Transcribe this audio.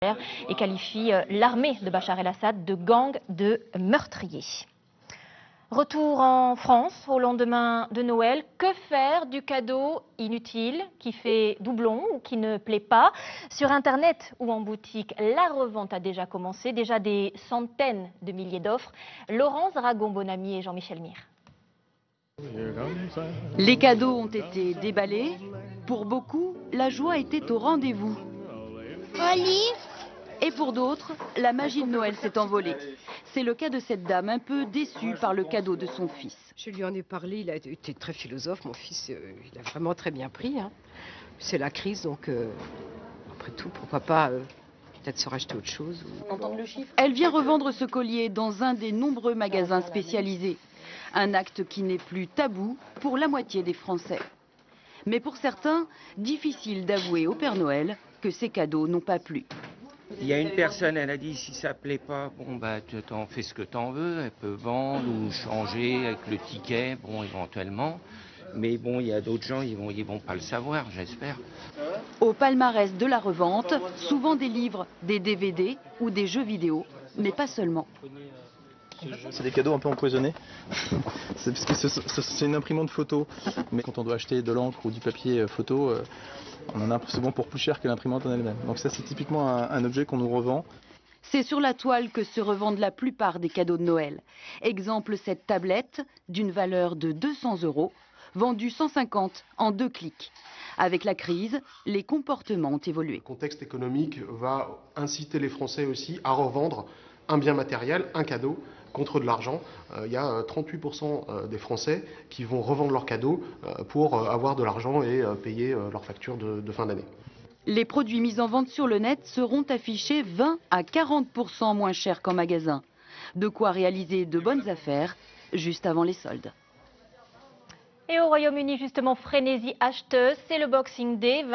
et qualifie l'armée de Bachar el-Assad de gang de meurtriers. Retour en France au lendemain de Noël. Que faire du cadeau inutile qui fait doublon ou qui ne plaît pas? Sur Internet ou en boutique, la revente a déjà commencé. Déjà des centaines de milliers d'offres. Laurence Dragon-Bonamy et Jean-Michel Mire. Les cadeaux ont été déballés. Pour beaucoup, la joie était au rendez-vous. Et pour d'autres, la magie de Noël s'est envolée. C'est le cas de cette dame un peu déçue par le cadeau de son fils. Je lui en ai parlé, il a été très philosophe, mon fils, il a vraiment très bien pris. C'est la crise, donc après tout, pourquoi pas peut-être se racheter autre chose. Elle vient revendre ce collier dans un des nombreux magasins spécialisés. Un acte qui n'est plus tabou pour la moitié des Français. Mais pour certains, difficile d'avouer au Père Noël que ces cadeaux n'ont pas plu. Il y a une personne, elle a dit si ça plaît pas, bon bah tu t'en fais ce que t'en veux, elle peut vendre ou changer avec le ticket, bon éventuellement. Mais bon, il y a d'autres gens, ils vont pas le savoir, j'espère. Au palmarès de la revente, souvent des livres, des DVD ou des jeux vidéo, mais pas seulement. C'est des cadeaux un peu empoisonnés, parce que c'est une imprimante photo, mais quand on doit acheter de l'encre ou du papier photo, on en a souvent pour plus cher que l'imprimante en elle-même. Donc ça c'est typiquement un objet qu'on nous revend. C'est sur la toile que se revendent la plupart des cadeaux de Noël. Exemple cette tablette d'une valeur de 200 €, vendue 150 en 2 clics. Avec la crise, les comportements ont évolué. Le contexte économique va inciter les Français aussi à revendre un bien matériel, un cadeau, contre de l'argent. Il y a 38% des Français qui vont revendre leurs cadeaux pour avoir de l'argent et payer leurs factures de fin d'année. Les produits mis en vente sur le net seront affichés 20 à 40% moins chers qu'en magasin. De quoi réaliser de bonnes affaires juste avant les soldes. Et au Royaume-Uni, justement, frénésie acheteuse, c'est le Boxing Day.